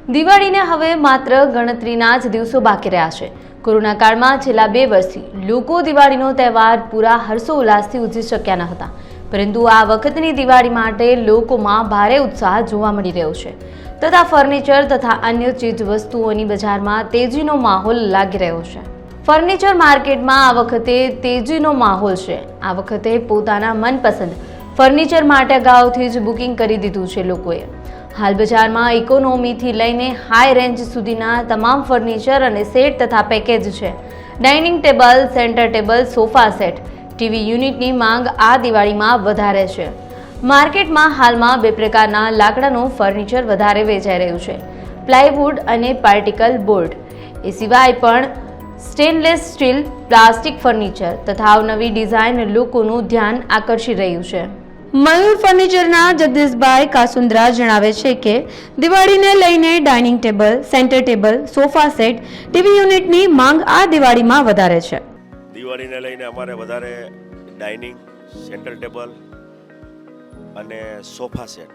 દિવાળીને હવે માત્ર ગણતરીના જ દિવસો બાકી રહ્યા છે। કોરોના કાળમાં છેલ્લા 2 વર્ષથી લોકો દિવાળીનો તહેવાર પૂરા હર્ષોલ્લાસથી ઉજવી શક્યા ન હતા, પરંતુ આ વખતની દિવાળી માટે લોકોમાં ભારે ઉત્સાહ જોવા મળી રહ્યો છે તથા ફર્નિચર તથા અન્ય ચીજ વસ્તુઓની બજારમાં તેજીનો માહોલ લાગી રહ્યો છે। ફર્નિચર માર્કેટમાં આ વખતે તેજીનો માહોલ છે। આ વખતે પોતાના મનપસંદ ફર્નિચર માટે અગાઉથી જ બુકિંગ કરી દીધું છે લોકોએ। હાલ બજારમાં ઇકોનોમીથી લઈને હાઈ રેન્જ સુધીના તમામ ફર્નિચર અને સેટ તથા પેકેજ છે। Dining table, centre table, sofa set, TV યુનિટની માંગ આ દિવાળીમાં વધારે છે। માર્કેટમાં હાલમાં 2 પ્રકારના લાકડાનું ફર્નિચર વધારે વેચાઈ રહ્યું છે, પ્લાયવુડ અને પાર્ટિકલ બોર્ડ। એ સિવાય પણ સ્ટેનલેસ સ્ટીલ, પ્લાસ્ટિક ફર્નિચર તથા અવનવી ડિઝાઇન લોકોનું ધ્યાન આકર્ષી રહ્યું છે। મયુર ફર્નિચરના જગદીશભાઈ કાસુંદ્રા જણાવે છે કે દિવાળીને લઈને dining table, centre table, sofa set, TV યુનિટની માંગ આ દિવાળીમાં વધારે છે। દિવાળીને લઈને અમારે વધારે ડાઇનિંગ, સેન્ટર ટેબલ અને સોફા સેટ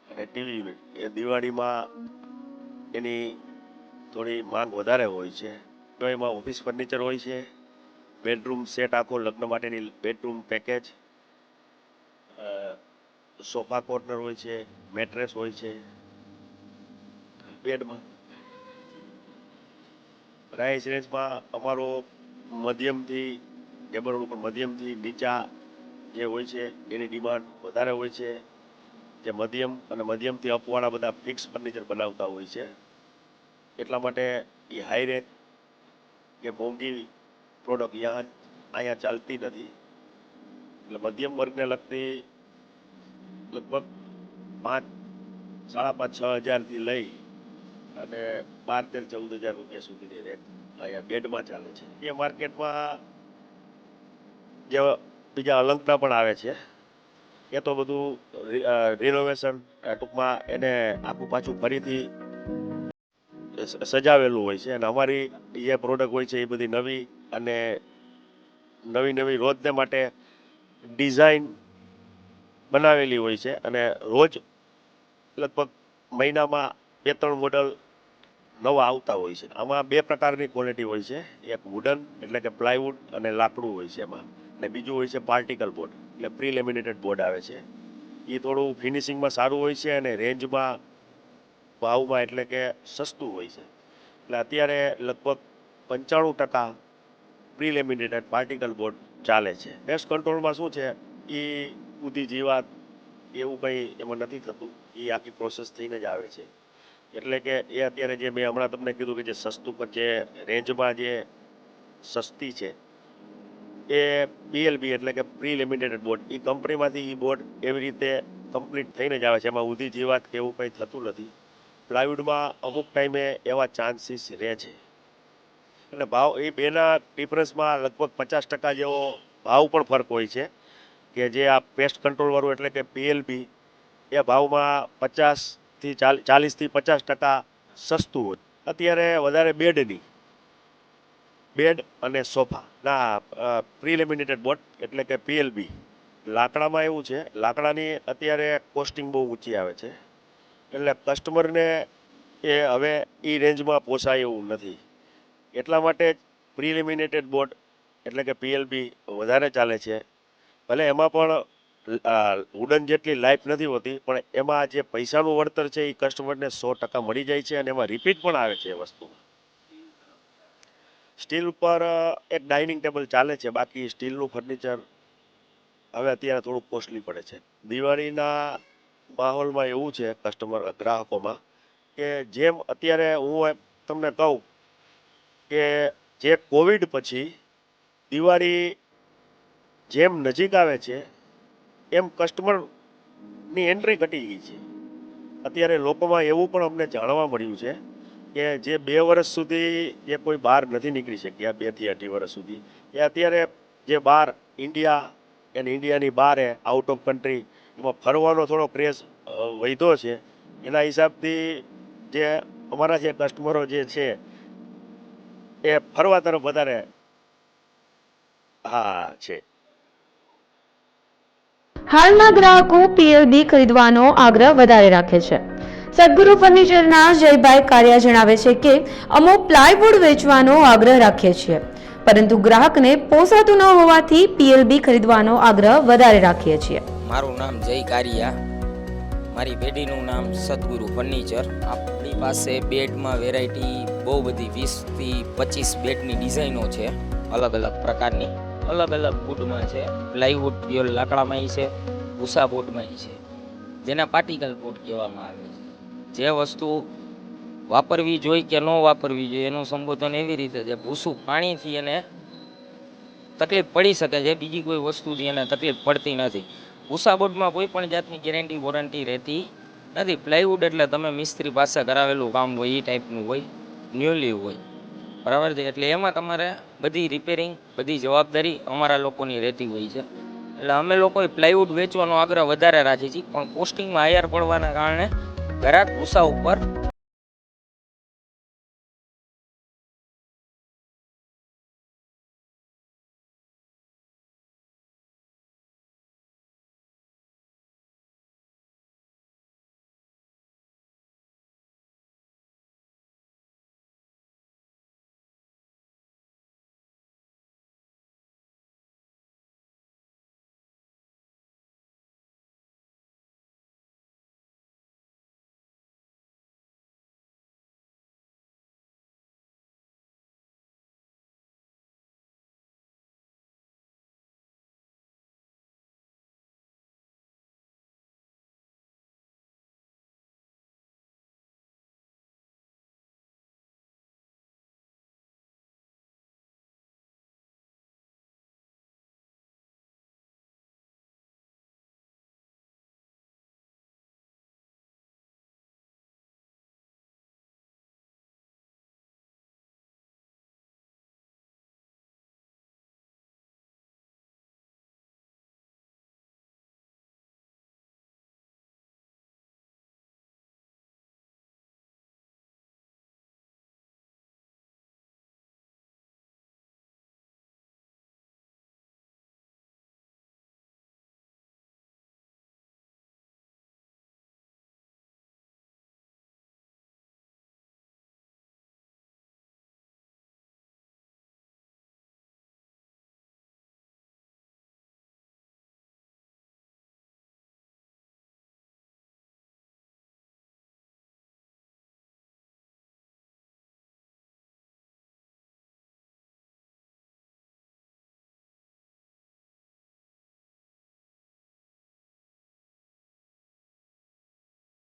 અને ટીવી યુનિટ એ દિવાળીમાં એની થોડી માંગ વધારે હોય છે। તો એમાં ઓફિસ ફર્નિચર હોય છે, બેડરૂમ સેટ આખો લગ્ન માટેની બેડરૂમ પેકેજ, સોફા કોર્નર હોય છે, મેટ્રેસ હોય છે। બેડમાં પ્રાઇસ રેન્જમાં અમારો મધ્યમથી ટેબલ ઉપર મધ્યમથી નીચા જે હોય છે એની ડિમાન્ડ વધારે હોય છે। જે મધ્યમ અને મધ્યમથી અપવાળા બધા ફિક્સ ફર્નિચર બનાવતા હોય છે, એટલા માટે એ હાઈ રેન્જ કે મોંઘી પ્રોડક્ટ અહીંયા ચાલતી નથી। એટલે મધ્યમ વર્ગને લગતી લગભગ 5, 5.5, 6 હજારથી લઈ અને 12, 13, 14 હજાર રૂપિયા સુધીની રેટ અહીંયા બેડમાં ચાલે છે। એ માર્કેટમાં જે બીજા અલંકના પણ આવે છે, એ તો બધું રિનોવેશન ટૂંકમાં એને આખું પાછું ફરીથી સજાવેલું હોય છે। અને અમારી જે પ્રોડક્ટ હોય છે એ બધી નવી અને નવી રોજને માટે ડિઝાઇન બનાવેલી હોય છે અને રોજ લગભગ મહિનામાં 2-3 મોડલ નવા આવતા હોય છે। આમાં 2 પ્રકારની ક્વોલિટી હોય છે, એક વુડન એટલે કે પ્લાયવુડ અને લાકડું હોય છે એમાં, અને બીજું હોય છે પાર્ટિકલ બોર્ડ એટલે પ્રી લેમિનેટેડ બોર્ડ આવે છે। એ થોડું ફિનિશિંગમાં સારું હોય છે અને રેન્જમાં ભાવમાં એટલે કે સસ્તું હોય છે। એટલે અત્યારે લગભગ 95% પ્રી લેમિનેટેડ પાર્ટિકલ બોર્ડ ચાલે છે। પેસ્ટ કંટ્રોલમાં શું છે, એ બુદ્ધિ જીવાત એવું કંઈ એમાં નથી થતું, એ આખી પ્રોસેસ થઈને જ આવે છે। એટલે કે એ અત્યારે જે મેં હમણાં તમને કીધું કે જે સસ્તું પર જે રેન્જમાં જે સસ્તી છે એ PLB એટલે કે પ્રી લેમિનેટેડ બોર્ડ, એ કંપનીમાંથી એ બોર્ડ એવી રીતે કમ્પ્લીટ થઈને જ આવે છે, એમાં ઊંધી જીવાત કે એવું કંઈ થતું નથી। પ્લાયવુડમાં અમુક ટાઈમે એવા ચાન્સીસ રહે છે અને ભાવ એ બેના ડિફરન્સમાં લગભગ 50% જેવો ભાવ પણ ફરક હોય છે। કે જે આ પેસ્ટ કંટ્રોલવાળું એટલે કે PLB એ ભાવમાં 40થી 50% સસ્તું હોય। અત્યારે વધારે બેડ અને સોફાના પ્રી લેમિનેટેડ બોર્ડ એટલે કે PLB લાકડામાં એવું છે, લાકડાની અત્યારે કોસ્ટિંગ બહુ ઊંચી આવે છે, એટલે કસ્ટમરને એ હવે એ રેન્જમાં પોસાય એવું નથી, એટલા માટે જ પ્રી લેમિનેટેડ બોર્ડ એટલે કે PLB વધારે ચાલે છે। ભલે એમાં પણ વુડન જેટલી લાઈફ નથી હોતી, પણ એમાં જે પૈસાનું વળતર છે એ કસ્ટમરને 100% મળી જાય છે અને એમાં રિપીટ પણ આવે છે એ વસ્તુમાં। સ્ટીલ ઉપર એક ડાઇનિંગ ટેબલ ચાલે છે, બાકી સ્ટીલનું ફર્નિચર હવે અત્યારે થોડું કોસ્ટલી પડે છે। દિવાળીના માહોલમાં એવું છે ગ્રાહકોમાં કે જેમ અત્યારે હું તમને કહું કે જે કોવિડ પછી દિવાળી જેમ નજીક આવે છે એમ કસ્ટમરની એન્ટ્રી ઘટી ગઈ છે। અત્યારે લોકોમાં એવું પણ અમને જાણવા મળ્યું છે કે જે 2 વર્ષ સુધી જે કોઈ બહાર નથી નીકળી શક્યા, 2 થી 2.5 વર્ષ સુધી, એ અત્યારે જે બહાર ઇન્ડિયાની બહાર આઉટ ઓફ કન્ટ્રી એમાં ફરવાનો થોડો ક્રેઝ વધ્યો છે। એના હિસાબથી જે અમારા જે કસ્ટમરો જે છે એ ફરવા તરફ વધારે છે। હાલના ગ્રાહકો PLB ખરીદવાનો આગ્રહ વધારે રાખે છે। સદગુરુ ફર્નિચરના જયભાઈ કારિયા જણાવે છે કે અમો પ્લાયવુડ વેચવાનો આગ્રહ રાખીએ છીએ, પરંતુ ગ્રાહકને પોસાતું ન હોવાથી પીએલબી ખરીદવાનો આગ્રહ વધારે રાખીએ છીએ. મારું નામ જય કારિયા, મારી પેઢીનું નામ સદગુરુ ફર્નિચર. આપણી પાસે બેડમાં વેરાયટી બહુ બધી 20થી 25 બેડની ડિઝાઇનો છે, અલગ અલગ પ્રકારની, અલગ અલગ વુડમાં છે. પ્લાયવુડ પ્યોર લાકડામાં છે, ભૂસા બોર્ડમાં છે, જેના પાર્ટિકલ બોર્ડ કહેવામાં આવે છે. જે વસ્તુ વાપરવી જોઈએ કે ન વાપરવી જોઈએ એનું સંબોધન એવી રીતે છે, ભૂસું પાણીથી એને તકલીફ પડી શકે છે, બીજી કોઈ વસ્તુથી એને તકલીફ પડતી નથી. ભૂસા બોર્ડમાં કોઈ પણ જાતની ગેરંટી વોરંટી રહેતી નથી. પ્લાયવુડ એટલે તમે મિસ્ત્રી પાસે કરાવેલું કામ હોય એ ટાઈપનું હોય, ન્યુલી હોય, બરાબર છે. એટલે એમાં તમારે બધી રિપેરિંગ, બધી જવાબદારી અમારા લોકોની રહેતી હોય છે. એટલે અમે લોકોએ પ્લાયવુડ વેચવાનો આગ્રહ વધારે રાખીએ છીએ, પણ કોસ્ટિંગમાં હાયર પડવાના કારણે ગ્રાહક ભૂસા ઉપર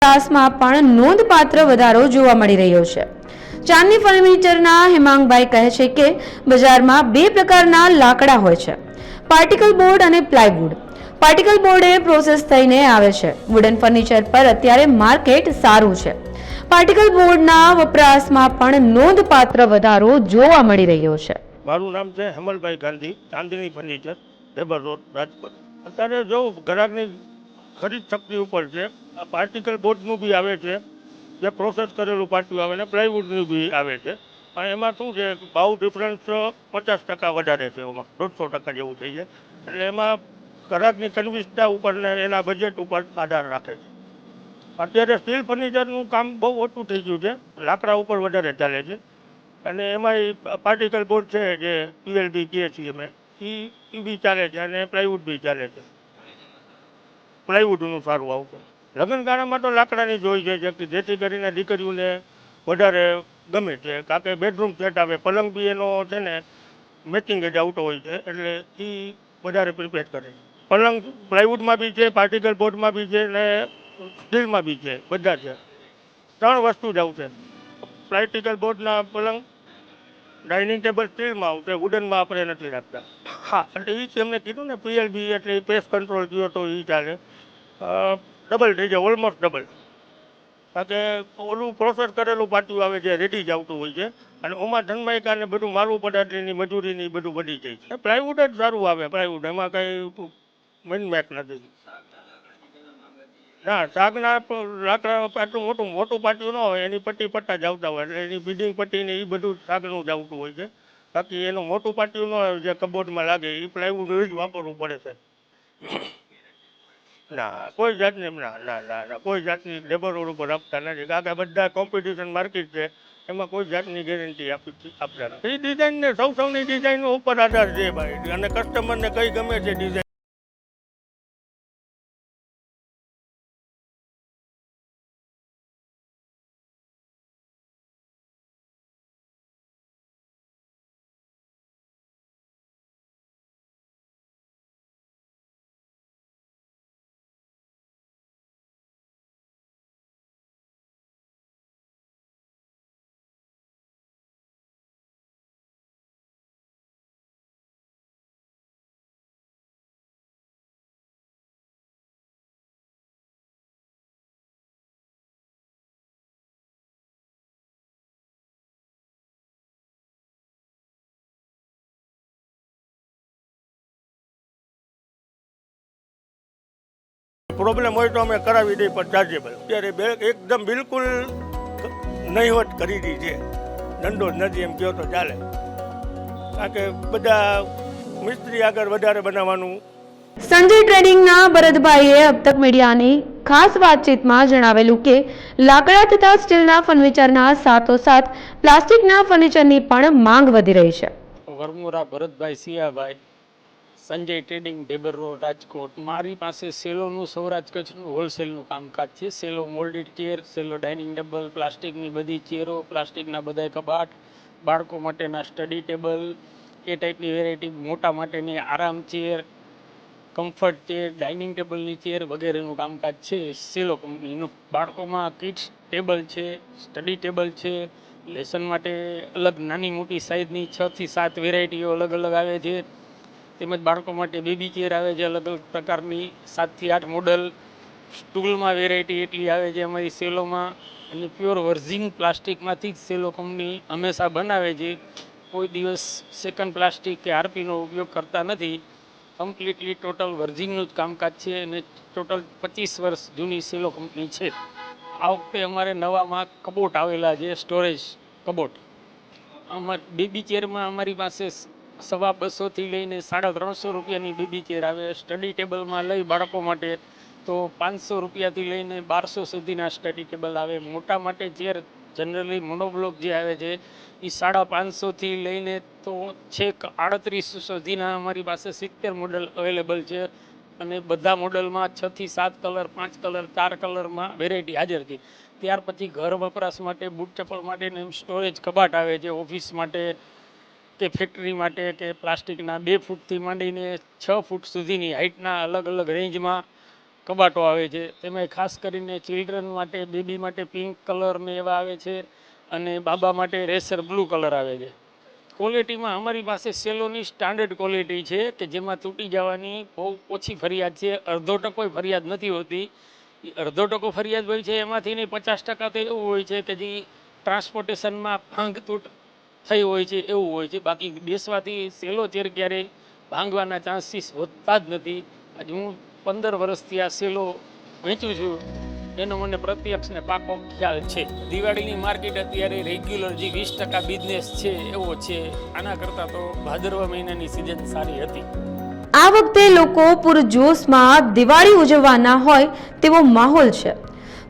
વિકાસમાં પણ નોંધપાત્ર વધારો જોવા મળી રહ્યો છે. ચાંદની ફર્નિચરના હેમાંગભાઈ કહે છે કે બજારમાં બે પ્રકારના લાકડા હોય છે, પાર્ટિકલ બોર્ડ અને પ્લાયવુડ. પાર્ટિકલ બોર્ડ એ પ્રોસેસ થઈને આવે છે. વુડન ફર્નિચર પર અત્યારે માર્કેટ સારું છે. પાર્ટિકલ બોર્ડના વપરાશમાં પણ નોંધપાત્ર વધારો જોવા મળી રહ્યો છે. મારું નામ છે હેમલભાઈ ગાંધી, ચાંદની ફર્નિચર, ડેબર રોડ, રાજકોટ. અત્યારે જો ગ્રાહકની ખરીદ શક્તિ ઉપર છે. આ પાર્ટિકલ બોર્ડનું બી આવે છે, જે પ્રોસેસ કરેલું પાટિયું આવે, ને પ્લાયવુડનું બી આવે છે. પણ એમાં શું છે, ભાવ ડિફરન્સ 50% વધારે છે, એમાં 150% જેવું થઈ જાય. એટલે એમાં ગ્રાહકની કન્વિન્સતા ઉપર ને એના બજેટ ઉપર આધાર રાખે છે. અત્યારે સ્ટીલ ફર્નિચરનું કામ બહુ ઓછું થઈ ગયું છે, લાકડા ઉપર વધારે ચાલે છે. અને એમાંય પાર્ટિકલ બોર્ડ છે, જે પીએલબી કહીએ છીએ અમે, એ બી ચાલે છે, અને પ્લાયવુડ બી ચાલે છે. પ્લાયવુડનું સારું આવશે. લગ્નગાળામાં તો લાકડાની જ હોય છે, જેથી કરીને દીકરીઓને વધારે ગમે છે. કારણ કે બેડરૂમ સેટ આવે, પલંગ બી એનો છે ને મેચિંગ જ આવતો હોય છે, એટલે એ વધારે પ્રિપેર કરે છે. પલંગ પ્લાયવુડમાં બી છે, પાર્ટિકલ બોર્ડમાં બી છે, ને સ્ટીલમાં બી છે, બધા છે. 3 વસ્તુ જ આવશે. પ્લાસ્ટિકલ બોર્ડના પલંગ, ડાઇનિંગ ટેબલ સ્ટીલમાં આવશે, વુડનમાં આપણે નથી રાખતા. હા, એટલે એ જ એમને કીધું ને, પીએલબી એટલે પેસ્ટ કંટ્રોલ કયો તો એ ચાલે. ડબલ થઈ જાય, ઓલમોસ્ટ ડબલ. કારણ કે ઓલું પ્રોસેસ કરેલું પાટિયું આવે છે, રેડી જ આવતું હોય છે. અને ઓમાં ધનમાયકાને બધું મારવું પડાટની મજૂરીની બધું વધી જાય છે. પ્લાયવુડ જ સારું આવે, પ્લાયવુડ એમાં કંઈ મનમેક નથી. ના, શાકના લાકડા આટલું મોટું મોટું પાટિયું ન હોય, એની પટ્ટી પટ્ટા જ આવતા હોય, એટલે એની બિલ્ડિંગ પટ્ટી ને એ બધું શાકનું જ આવતું હોય છે. બાકી એનું મોટું પાટિયું ન હોય, જે કબોર્ડમાં લાગે, એ પ્લાયવુડ જ વાપરવું પડે છે. ના કોઈ જાતની ના કોઈ જાતની લેબર રોડ ઉપર આપતા નથી, કારણ કે બધા કોમ્પિટિશન માર્કેટ છે, એમાં કોઈ જાતની ગેરંટી આપતા નથી. એ ડિઝાઇનને સૌની ડિઝાઇન ઉપર આધાર છે ભાઈ, અને કસ્ટમરને કઈ ગમે છે ડિઝાઇન. પ્રોબ્લેમ હોય તો અમે કરાવી દઈએ, પણ ચાર્જેબલ. અત્યારે એકદમ બિલકુલ નહીવત કરી દી છે, ધંધો જ નથી એમ કહો તો ચાલે, કારણ કે બધા મિસ્ત્રી આગળ વધારે બનાવવાનું. સંજય ટ્રેડિંગના ભરતભાઈએ અબ તક મીડિયાની ખાસ વાતચીતમાં જણાવેલું કે લાકડા તથા સ્ટીલના ફર્નિચરના સાથોસાથ પ્લાસ્ટિકના ફર્નિચરની પણ માંગ વધી રહી છે. Varmora Bharatbhai Siyabhai, Sanjay trading, Dhebar road, Rajkot. મારી પાસે સેલોનું સૌરાષ્ટ્ર કચ્છનું હોલસેલનું કામકાજ છે. Cello moulded chair, Cello dining table, પ્લાસ્ટિકની બધી ચેરો, પ્લાસ્ટિકના બધા કબાટ, બાળકો માટેના સ્ટડી ટેબલ, એ ટાઈપની વેરાયટી, મોટા માટેની આરામ ચેર, કમ્ફર્ટ ચેર, ડાઇનિંગ ટેબલની ચેર વગેરેનું કામકાજ છે સેલો કંપનીનું. બાળકોમાં કિડ્સ ટેબલ છે, સ્ટડી ટેબલ છે, લેસન માટે અલગ નાની મોટી સાઇઝની 6 થી 7 વેરાયટીઓ અલગ અલગ આવે છે. તેમજ બાળકો માટે બેબી ચેર આવે છે અલગ અલગ પ્રકારની 7 થી 8 મોડલ. સ્ટૂલમાં વેરાયટી એટલી આવે છે અમારી સેલોમાં, અને પ્યોર વર્ઝિન પ્લાસ્ટિકમાંથી જ સેલો કંપની હંમેશા બનાવે છે. કોઈ દિવસ સેકન્ડ પ્લાસ્ટિક કે આરપીનો ઉપયોગ કરતા નથી. કમ્પ્લીટલી ટોટલ વર્ઝિનનું જ કામકાજ છે, અને ટોટલ 25 વર્ષ જૂની સેલો કંપની છે. આ વખતે અમારે નવામાં કબોટ આવેલા છે, સ્ટોરેજ કબોટ. બેબી ચેરમાં અમારી પાસે 250 થી લઈને 350 રૂપિયાની બેબી ચેર આવે. સ્ટડી ટેબલમાં લઈ બાળકો માટે તો 500 રૂપિયાથી લઈને 1200 સુધીના સ્ટડી ટેબલ આવે. મોટા માટે ચેર જનરલી મોનોબ્લોક જે આવે છે એ 550 થી લઈને તો છેક 3800 સુધીના અમારી પાસે 70 મોડલ અવેલેબલ છે, અને બધા મોડલમાં 6 થી 7 કલર, 5 કલર, 4 કલરમાં વેરાયટી હાજર છે. ત્યાર પછી ઘર વપરાશ માટે, બૂટ ચપ્પલ માટે સ્ટોરેજ કબાટ આવે છે, ઓફિસ માટે કે ફેક્ટરી માટે કે પ્લાસ્ટિકના 2 ફૂટથી માંડીને 6 ફૂટ સુધીની હાઇટના અલગ અલગ રેન્જમાં કબાટો આવે છે. તેમાં ખાસ કરીને ચિલ્ડ્રન માટે, બેબી માટે પિંક કલર ને એવા આવે છે, અને બાબા માટે રેસર બ્લુ કલર આવે છે. ક્વોલિટીમાં અમારી પાસે સેલોની સ્ટાન્ડર્ડ ક્વોલિટી છે કે જેમાં તૂટી જવાની બહુ ઓછી ફરિયાદ છે. 0.5% ફરિયાદ નથી હોતી. 0.5% ફરિયાદ હોય છે એમાંથી નહીં 50% તો એવું હોય છે કે જે ટ્રાન્સપોર્ટેશનમાં ભાંગ તૂટ થઈ હોય છે એવું હોય છે. બાકી બેસવાથી સેલો ચેર ક્યારેય ભાંગવાના ચાન્સીસ વધતા જ નથી. આજે હું 15 વર્ષથી આ સેલો વેચું છું, એનો મને પ્રત્યક્ષ ને પાકો ખ્યાલ છે. દિવાળીની માર્કેટ અત્યારે રેગ્યુલર જે 20% બિઝનેસ છે એવો છે. આના કરતાં તો ભાદરવા મહિનાની સિઝન સારી હતી. આ વખતે લોકો પૂરજોશમાં દિવાળી ઉજવવાના હોય તેવો માહોલ છે.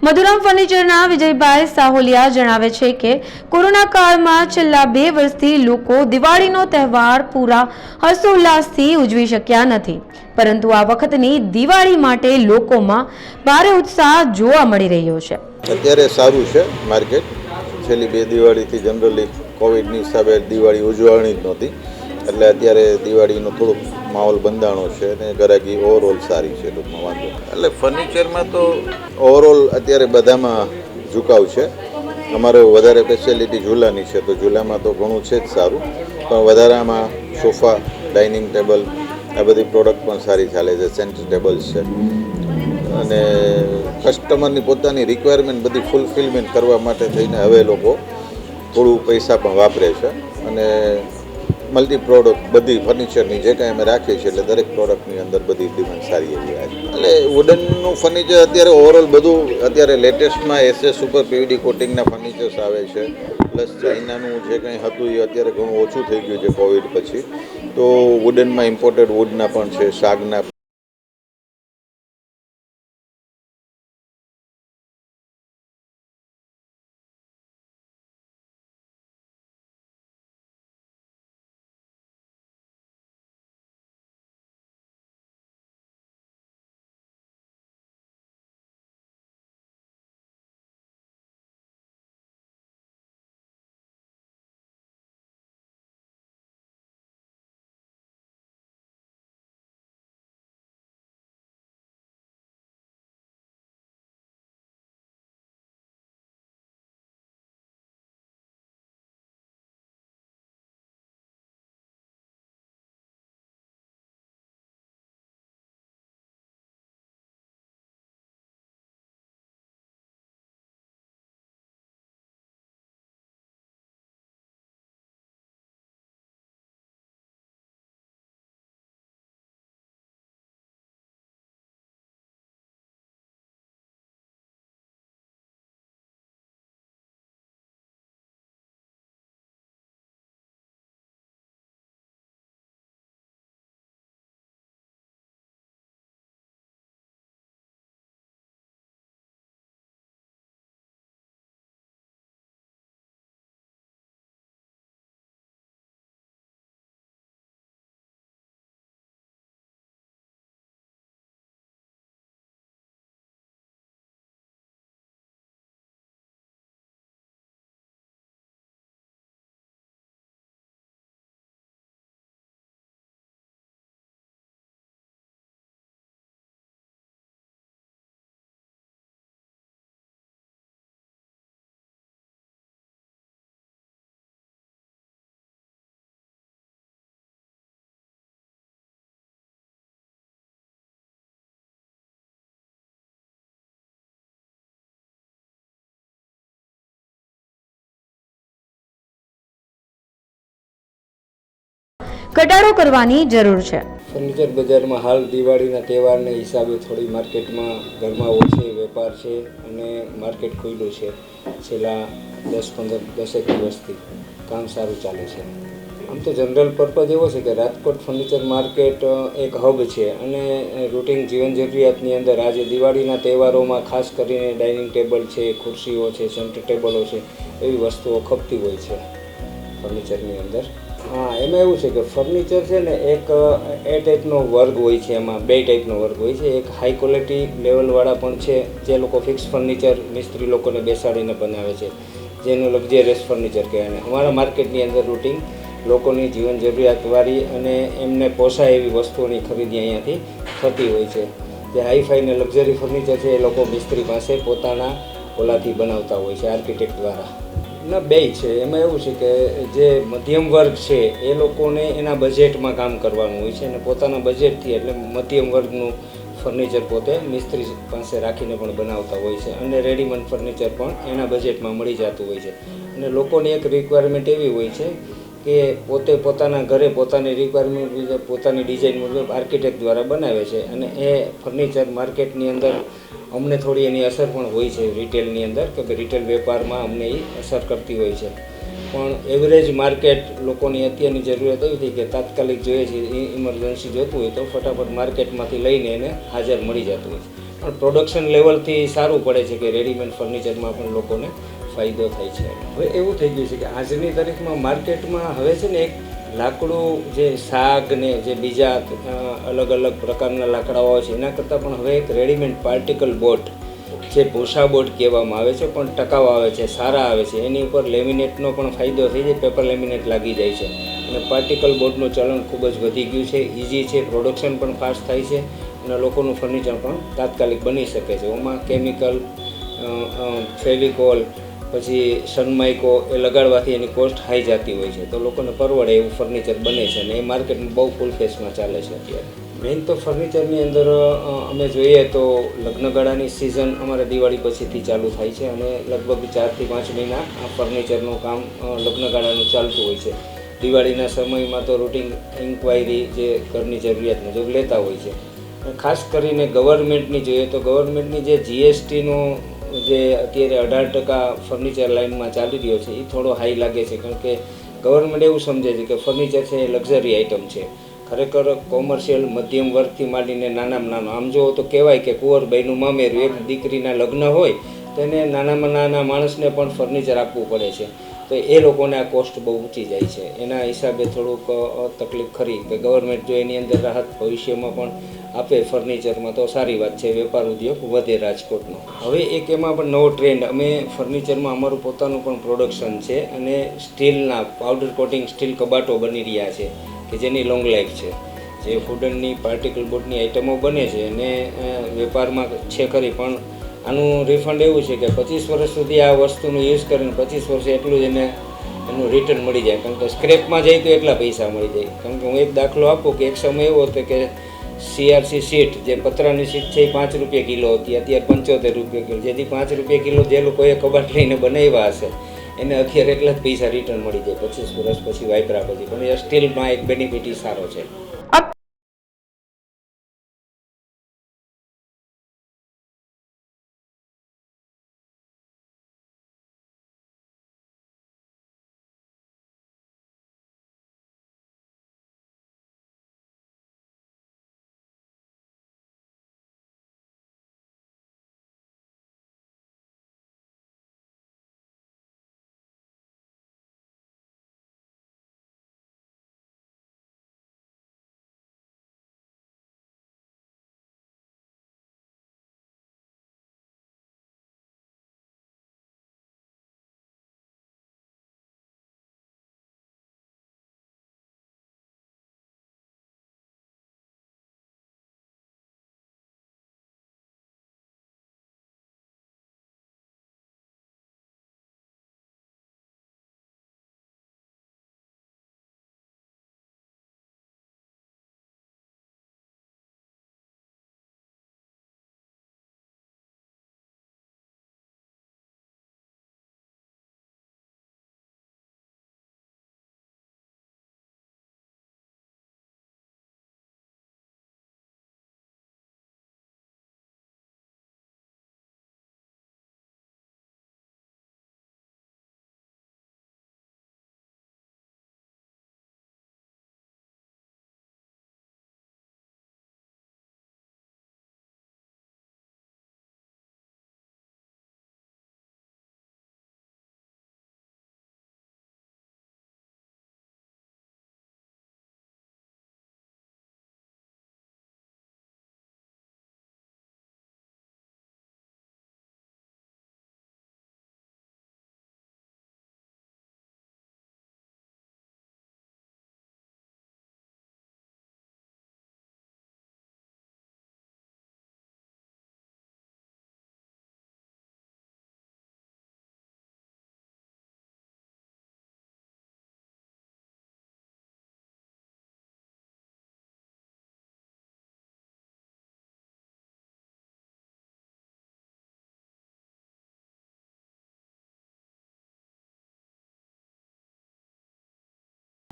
મધુરામ ફર્નિચરના વિજયભાઈ સાહોલિયા જણાવે છે કે કોરોના કાળમાં છેલ્લા 2 વર્ષથી લોકો દિવાળીનો તહેવાર પૂરા હર્ષોલ્લાસથી ઉજવી શક્યા નથી, પરંતુ આ વખતની દિવાળી માટે લોકોમાં ભારે ઉત્સાહ જોવા મળી રહ્યો છે. અત્યારે સારું છે માર્કેટ. છેલ્લી 2 દિવાળીથી જનરલી કોવિડની હિસાબે દિવાળી ઉજવણી જ નહોતી, એટલે અત્યારે દિવાળીનો થોડોક માહોલ બંધાણો છે, અને ગરાગી ઓવરઓલ સારી છે, ટૂંકમાં વાંધો. એટલે ફર્નિચરમાં તો ઓવરઓલ અત્યારે બધામાં ઝુકાવ છે. અમારે વધારે સ્પેશિયાલિટી ઝૂલાની છે, તો ઝૂલામાં તો ઘણું છે જ સારું, પણ વધારામાં સોફા, ડાઇનિંગ ટેબલ આ બધી પ્રોડક્ટ પણ સારી ચાલે છે. સેન્ટર ટેબલ્સ છે, અને કસ્ટમરની પોતાની રિક્વાયરમેન્ટ બધી ફૂલફિલમેન્ટ કરવા માટે થઈને હવે લોકો થોડું પૈસા પણ વાપરે છે, અને મલ્ટી પ્રોડક્ટ બધી ફર્નિચરની જે કાંઈ અમે રાખીએ છીએ એટલે દરેક પ્રોડક્ટની અંદર બધી ડિમાન્ડ સારી એવી આવે. એટલે વુડનનું ફર્નિચર અત્યારે ઓવરઓલ બધું અત્યારે લેટેસ્ટમાં SS ઉપર PVD કોટિંગના ફર્નિચર્સ આવે છે, પ્લસ ચાઇનાનું જે કંઈ હતું એ અત્યારે ઘણું ઓછું થઈ ગયું છે કોવિડ પછી. તો વુડનમાં ઇમ્પોર્ટેડ વુડના પણ છે, સાગના ઘટાડો કરવાની જરૂર છે. ફર્નિચર બજારમાં હાલ દિવાળીના તહેવારને હિસાબે થોડી માર્કેટમાં ગરમાવો છે, વેપાર છે અને માર્કેટ ખુલ્લું છે. છેલ્લા 10-15 દિવસથી કામ સારું ચાલે છે. આમ તો જનરલ પર્પઝ એવો છે કે રાજકોટ ફર્નિચર માર્કેટ એક હબ છે અને રૂટિન જીવન જરૂરિયાતની અંદર આજે દિવાળીના તહેવારોમાં ખાસ કરીને ડાઇનિંગ ટેબલ છે, ખુરશીઓ છે, સેન્ટર ટેબલો છે, એવી વસ્તુઓ ખપતી હોય છે ફર્નિચરની અંદર. હા, એમાં એવું છે કે ફર્નિચર છે ને એક એ ટાઈપનો વર્ગ હોય છે, એમાં બે ટાઈપનો વર્ગ હોય છે. એક હાઈ ક્વોલિટી લેવલવાળા પણ છે, જે લોકો ફિક્સ ફર્નિચર મિસ્ત્રી લોકોને બેસાડીને બનાવે છે, જેનું લક્ઝરિયસ ફર્નિચર કહેવાય. અમારા માર્કેટની અંદર રૂટિન લોકોની જીવન જરૂરિયાતવાળી અને એમને પોસાય એવી વસ્તુઓની ખરીદી અહીંયાથી થતી હોય છે. જે હાઈફાઈ ને લક્ઝરી ફર્નિચર છે એ લોકો મિસ્ત્રી પાસે પોતાના ઓલાથી બનાવતા હોય છે, આર્કિટેક્ટ દ્વારા. ના, બેય છે. એમાં એવું છે કે જે મધ્યમ વર્ગ છે એ લોકોને એના બજેટમાં કામ કરવાનું હોય છે અને પોતાના બજેટથી એટલે મધ્યમ વર્ગનું ફર્નિચર પોતે મિસ્ત્રી પાસે રાખીને પણ બનાવતા હોય છે અને રેડીમેડ ફર્નિચર પણ એના બજેટમાં મળી જતું હોય છે. અને લોકોની એક રિક્વાયરમેન્ટ એવી હોય છે કે પોતે પોતાના ઘરે પોતાની રિક્વાયરમેન્ટ મુજબ પોતાની ડિઝાઇન મુજબ આર્કિટેક્ટ દ્વારા બનાવે છે અને એ ફર્નિચર માર્કેટની અંદર અમને થોડી એની અસર પણ હોય છે રિટેલની અંદર, કે ભાઈ રિટેલ વેપારમાં અમને એ અસર કરતી હોય છે. પણ એવરેજ માર્કેટ લોકોની અત્યારની જરૂરિયાત એવી થઈ કે તાત્કાલિક જોઈએ છે, ઇમરજન્સી જોતું હોય તો ફટાફટ માર્કેટમાંથી લઈને એને હાજર મળી જતું હોય છે. પણ પ્રોડક્શન લેવલથી સારું પડે છે કે રેડીમેડ ફર્નિચરમાં પણ લોકોને ફાયદો થાય છે. હવે એવું થઈ ગયું છે કે આજની તારીખમાં માર્કેટમાં હવે છે ને એક લાકડું જે શાક ને જે બીજા અલગ અલગ પ્રકારના લાકડાઓ છે એના કરતાં પણ હવે એક રેડીમેડ પાર્ટિકલ બોર્ડ, જે ભૂસા બોર્ડ કહેવામાં આવે છે, પણ ટકાઉ આવે છે, સારા આવે છે. એની ઉપર લેમિનેટનો પણ ફાયદો થઈ જાય, પેપર લેમિનેટ લાગી જાય છે અને પાર્ટિકલ બોર્ડનું ચલણ ખૂબ જ વધી ગયું છે. ઇઝી છે, પ્રોડક્શન પણ ફાસ્ટ થાય છે અને લોકોનું ફર્નિચર પણ તાત્કાલિક બની શકે છે. એમાં કેમિકલ, ફેવિકોલ, પછી સનમાઇકો એ લગાડવાથી એની કોસ્ટ હાઈ જતી હોય છે, તો લોકોને પરવડે એવું ફર્નિચર બને છે અને એ માર્કેટમાં બહુ ફૂલ ફેસમાં ચાલે છે અત્યારે. મેઇન તો ફર્નિચરની અંદર અમે જોઈએ તો લગ્નગાળાની સિઝન અમારે દિવાળી પછીથી ચાલુ થાય છે અને લગભગ 4 થી 5 મહિના આ ફર્નિચરનું કામ લગ્નગાળાનું ચાલતું હોય છે. દિવાળીના સમયમાં તો રૂટિન ઇન્ક્વાયરી જે ઘરની જરૂરિયાત મુજબ લેતા હોય છે. ખાસ કરીને ગવર્મેન્ટની જોઈએ તો ગવર્મેન્ટની જે જીએસટીનો જે અત્યારે 18% ફર્નિચર લાઇનમાં ચાલી રહ્યો છે એ થોડો હાઈ લાગે છે, કારણ કે ગવર્મેન્ટ એવું સમજે છે કે ફર્નિચર છે એ લક્ઝરી આઇટમ છે. ખરેખર કોમર્શિયલ મધ્યમ વર્ગથી માંડીને નાનામાં નાનો, આમ જુઓ તો કહેવાય કે કુંવરબાઈનું મામેરું, એક દીકરીના લગ્ન હોય તો એને નાનામાં નાના માણસને પણ ફર્નિચર આપવું પડે છે, તો એ લોકોને આ કોસ્ટ બહુ ઊંચી જાય છે. એના હિસાબે થોડુંક તકલીફ ખરી કે ગવર્મેન્ટ જો એની અંદર રાહત ભવિષ્યમાં પણ આપે ફર્નિચરમાં તો સારી વાત છે, વેપાર ઉદ્યોગ વધે રાજકોટનો. હવે એક એમાં પણ નવો ટ્રેન્ડ, અમે ફર્નિચરમાં અમારું પોતાનું પણ પ્રોડક્શન છે અને સ્ટીલના પાવડર કોટિંગ સ્ટીલ કબાટો બની રહ્યા છે કે જેની લોંગ લાઈફ છે. જે વુડનની પાર્ટિકલ બોર્ડની આઇટમો બને છે અને વેપારમાં છે ખરી, પણ આનું રિફંડ એવું છે કે 25 વર્ષ સુધી આ વસ્તુનું યુઝ કરીને 25 વર્ષે એટલું જ એનું રિટર્ન મળી જાય, કારણ કે સ્ક્રેપમાં જાય તો એટલા પૈસા મળી જાય. કારણ કે હું એક દાખલો આપું કે એક સમય એવો હતો કે CRC સીટ, જે પતરાની સીટ છે એ 5 રૂપિયા કિલો હતી, અત્યારે 75 રૂપિયા કિલો. જેથી 5 રૂપિયા કિલો જે લોકોએ કબાટ લઈને બનાવ્યા હશે એને અત્યારે એટલા જ પૈસા રિટર્ન મળી જાય 25 વર્ષ પછી વાપર્યા પછી. પણ એ સ્ટીલમાં એક બેનિફિટ સારો છે.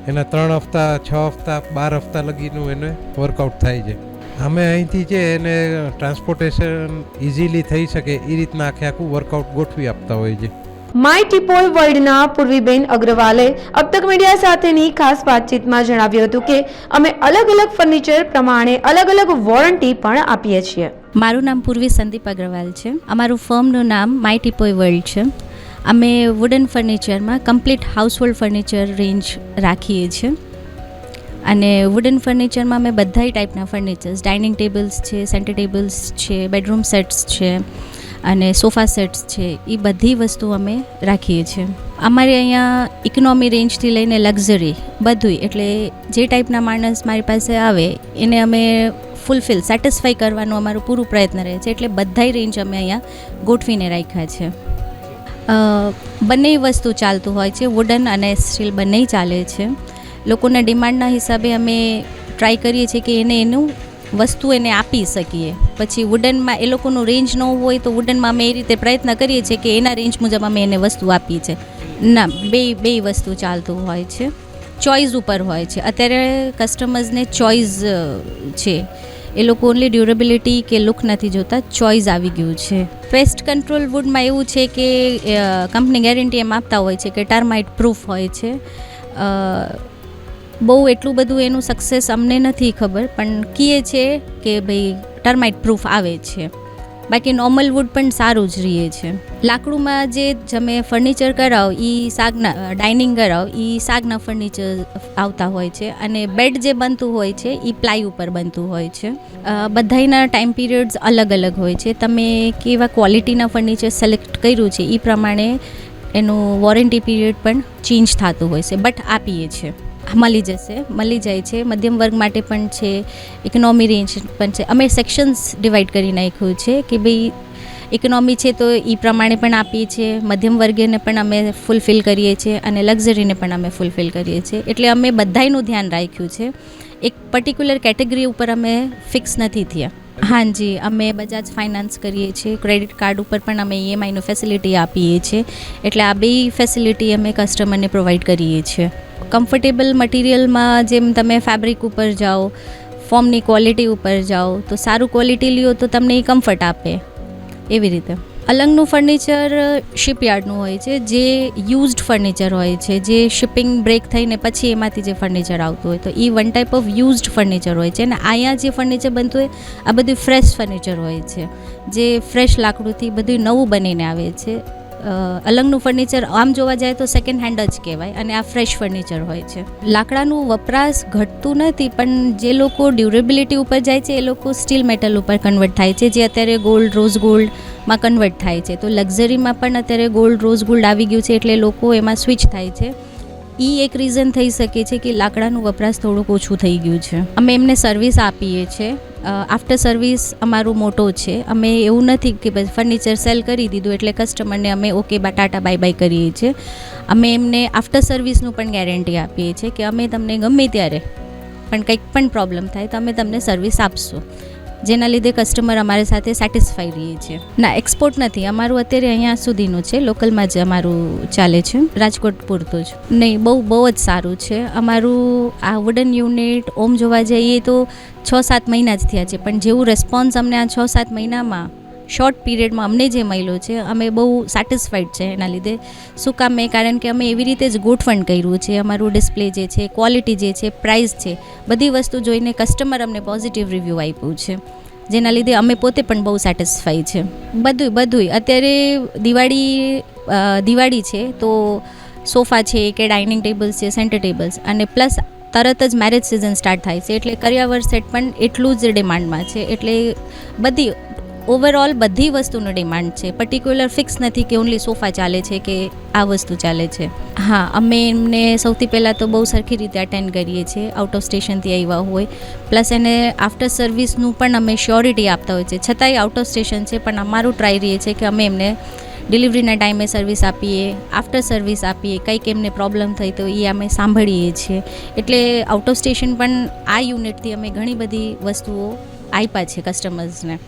એના 3 હપ્તા 6 હપ્તા 12 હપ્તા લગીનું એને વર્કઆઉટ થાય છે. અમે અહીંથી છે એને ટ્રાન્સપોર્ટેશન ઇઝીલી થઈ શકે એ રીતના આખું વર્કઆઉટ ગોઠવી આપતા હોય છે. માય ટીપોય વર્લ્ડના પૂર્વીબેન અગ્રવાલે અબ તક મીડિયા સાથેની ખાસ વાતચીતમાં જણાવ્યું હતું કે અમે અલગ અલગ ફર્નિચર પ્રમાણે અલગ અલગ વોરંટી પણ આપીએ છીએ. મારું નામ પૂર્વી સંદીપ અગ્રવાલ છે. અમારું ફર્મનું નામ માય ટીપોય વર્લ્ડ છે. અમે વુડન ફર્નિચરમાં કમ્પ્લીટ હાઉસહોલ્ડ ફર્નિચર રેન્જ રાખીએ છીએ અને વુડન ફર્નિચરમાં અમે બધાય ટાઈપના ફર્નિચર્સ, ડાઇનિંગ ટેબલ્સ છે, સેન્ટર ટેબલ્સ છે, બેડરૂમ સેટ્સ છે અને સોફા સેટ્સ છે, એ બધી વસ્તુ અમે રાખીએ છીએ. અમારે અહીંયા ઇકોનોમી રેન્જથી લઈને લક્ઝરી બધું, એટલે જે ટાઈપના માણસ મારી પાસે આવે એને અમે ફૂલફિલ સેટિસ્ફાઈ કરવાનું અમારું પૂરું પ્રયત્ન રહે છે. એટલે બધાય રેન્જ અમે અહીંયા ગોઠવીને રાખ્યા છે. બંને વસ્તુ ચાલતું હોય છે, વુડન અને સ્ટીલ બંને ચાલે છે. લોકોના ડિમાન્ડના હિસાબે અમે ટ્રાય કરીએ છીએ કે એનું વસ્તુ એને આપી શકીએ. પછી વુડનમાં એ લોકોનું રેન્જ ન હોય તો વુડનમાં અમે એ રીતે પ્રયત્ન કરીએ છીએ કે એના રેન્જ મુજબ અમે એને વસ્તુ આપીએ છીએ. ના, બે વસ્તુ ચાલતું હોય છે, ચોઇસ ઉપર હોય છે. અત્યારે કસ્ટમર્સને ચોઇસ છે, એ લોકો ઓનલી ડ્યુરેબિલિટી કે લુક નથી જોતા, ચોઇસ આવી ગયું છે. પેસ્ટ કંટ્રોલ વુડમાં એવું છે કે કંપની ગેરંટી એમ આપતા હોય છે કે ટર્માઇટ પ્રૂફ હોય છે. બહુ એટલું બધું એનું સક્સેસ અમને નથી ખબર, પણ કહે છે કે ભાઈ ટર્માઇટ પ્રૂફ આવે છે. બાકી નોર્મલ વુડ પણ સારું જ રહે છે. લાકડુમાં જે તમે ફર્નિચર કરાવો એ સાગના, ડાઇનિંગ કરાવો એ સાગના ફર્નિચર આવતા હોય છે અને બેડ જે બનતું હોય છે એ પ્લાય ઉપર બનતું હોય છે. બધાના ટાઈમ પીરિયડ્સ અલગ અલગ હોય છે. તમે કેવા ક્વોલિટીના ફર્નિચર સિલેક્ટ કર્યું છે એ પ્રમાણે એનું વોરંટી પીરિયડ પણ ચેન્જ થતું હોય છે. બટ આપીએ છીએ, મળી જાય છે. મધ્યમ વર્ગ માટે પણ છે, ઇકોનોમી રેન્જ પણ છે. અમે સેક્શન્સ ડિવાઈડ કરી નાખ્યું છે કે ભાઈ ઇકોનોમી છે તો એ પ્રમાણે પણ આપીએ છીએ, મધ્યમ વર્ગને પણ અમે ફૂલફિલ કરીએ છીએ અને લક્ઝરીને પણ અમે ફૂલફિલ કરીએ છીએ. એટલે અમે બધાયનું ધ્યાન રાખ્યું છે. એક પર્ટિક્યુલર કેટેગરી ઉપર અમે ફિક્સ નથી થયા. હાજી, અમે બજાજ ફાઇનાન્સ કરીએ છીએ, ક્રેડિટ કાર્ડ ઉપર પણ અમે EMIનું ફેસિલિટી આપીએ છીએ. એટલે આ બે ફેસિલિટી અમે કસ્ટમરને પ્રોવાઈડ કરીએ છીએ. કમ્ફર્ટેબલ મટીરિયલમાં જેમ તમે ફેબ્રિક ઉપર જાઓ, ફોર્મની ક્વોલિટી ઉપર જાઓ, તો સારું ક્વોલિટી લ્યો તો તમને એ કમ્ફર્ટ આપે. એવી રીતે અલંગનું ફર્નિચર શિપયાર્ડનું હોય છે, જે યુઝડ ફર્નિચર હોય છે, જે શિપિંગ બ્રેક થઈને પછી એમાંથી જે ફર્નિચર આવતું હોય, તો એ one type of used furniture હોય છે. અને અહીંયા જે ફર્નિચર બનતું હોય આ બધું ફ્રેશ ફર્નિચર હોય છે, જે ફ્રેશ લાકડુંથી બધું નવું બનીને આવે છે. અલંગનું ફર્નિચર આમ જોવા જાય તો સેકન્ડ હેન્ડ જ કહેવાય અને આ ફ્રેશ ફર્નિચર હોય છે. લાકડાનું વપરાશ ઘટતું નથી, પણ જે લોકો ડ્યુરેબિલિટી ઉપર જાય છે એ લોકો સ્ટીલ મેટલ ઉપર કન્વર્ટ થાય છે, જે અત્યારે ગોલ્ડ, રોઝ ગોલ્ડમાં કન્વર્ટ થાય છે. તો લક્ઝરીમાં પણ અત્યારે ગોલ્ડ, રોઝ ગોલ્ડ આવી ગયું છે, એટલે લોકો એમાં સ્વિચ થાય છે. એ એક રીઝન થઈ શકે છે કે લાકડાનું વપરાશ થોડુંક ઓછું થઈ ગયું છે. અમે એમને સર્વિસ આપીએ છીએ. આફ્ટર સર્વિસ અમારું મોટો છે. અમે એવું નથી કે બસ ફર્નિચર સેલ કરી દીધું એટલે કસ્ટમરને અમે ઓકે ટાટા બાય બાય કરીએ છીએ. અમે એમને આફ્ટર સર્વિસનું પણ ગેરંટી આપીએ છીએ કે અમે તમને ગમે ત્યારે પણ કંઈક પણ પ્રોબ્લેમ થાય તો અમે તમને સર્વિસ આપશું, જેના લીધે કસ્ટમર અમારી સાથે સેટિસ્ફાઈ રહીએ છીએ. ના, એક્સપોર્ટ નથી અમારું, અત્યારે અહીંયા સુધીનું છે. લોકલમાં જ અમારું ચાલે છે, રાજકોટ પૂરતું જ. નહીં, બહુ જ સારું છે અમારું આ વુડન યુનિટ. ઓમ જોવા જઈએ તો 6-7 મહિના જ થયા છે, પણ જેવું રેસ્પોન્સ અમને આ 6-7 મહિનામાં શોર્ટ પીરિયડમાં અમને જે મળ્યો છે, અમે બહુ સેટિસ્ફાઈડ છે એના લીધે. શું કામ? કારણ કે અમે એવી રીતે જ ગોઠવણ કર્યું છે. અમારું ડિસ્પ્લે જે છે, ક્વોલિટી જે છે, પ્રાઇસ છે, બધી વસ્તુ જોઈને કસ્ટમર અમને પોઝિટિવ રિવ્યૂ આપ્યું છે, જેના લીધે અમે પોતે પણ બહુ સેટિસ્ફાઈ છે. બધું અત્યારે દિવાળી છે તો સોફા છે કે ડાઇનિંગ ટેબલ્સ છે, સેન્ટર ટેબલ્સ, અને પ્લસ તરત જ મેરેજ સિઝન સ્ટાર્ટ થાય છે એટલે કરિયાવર સેટ પણ એટલું જ ડિમાન્ડમાં છે. એટલે ઓવરઓલ બધી વસ્તુનું ડિમાન્ડ છે. પર્ટિક્યુલર ફિક્સ નથી કે ઓનલી સોફા ચાલે છે કે આ વસ્તુ ચાલે છે. હા, અમે એમને સૌથી પહેલાં તો બહુ સરખી રીતે અટેન્ડ કરીએ છીએ, આઉટ ઓફ સ્ટેશનથી આવ્યા હોય. પ્લસ એને આફ્ટર સર્વિસનું પણ અમે શ્યોરિટી આપતા હોય છે. છતાંય આઉટ ઓફ સ્ટેશન છે પણ અમારું ટ્રાય રહીએ છીએ કે અમે એમને ડિલિવરીના ટાઈમે સર્વિસ આપીએ, આફ્ટર સર્વિસ આપીએ. કંઈક એમને પ્રોબ્લેમ થઈ તો એ અમે સાંભળીએ છીએ. એટલે આઉટ ઓફ સ્ટેશન પણ આ યુનિટથી અમે ઘણી બધી વસ્તુઓ આપ્યા છે કસ્ટમર્સને.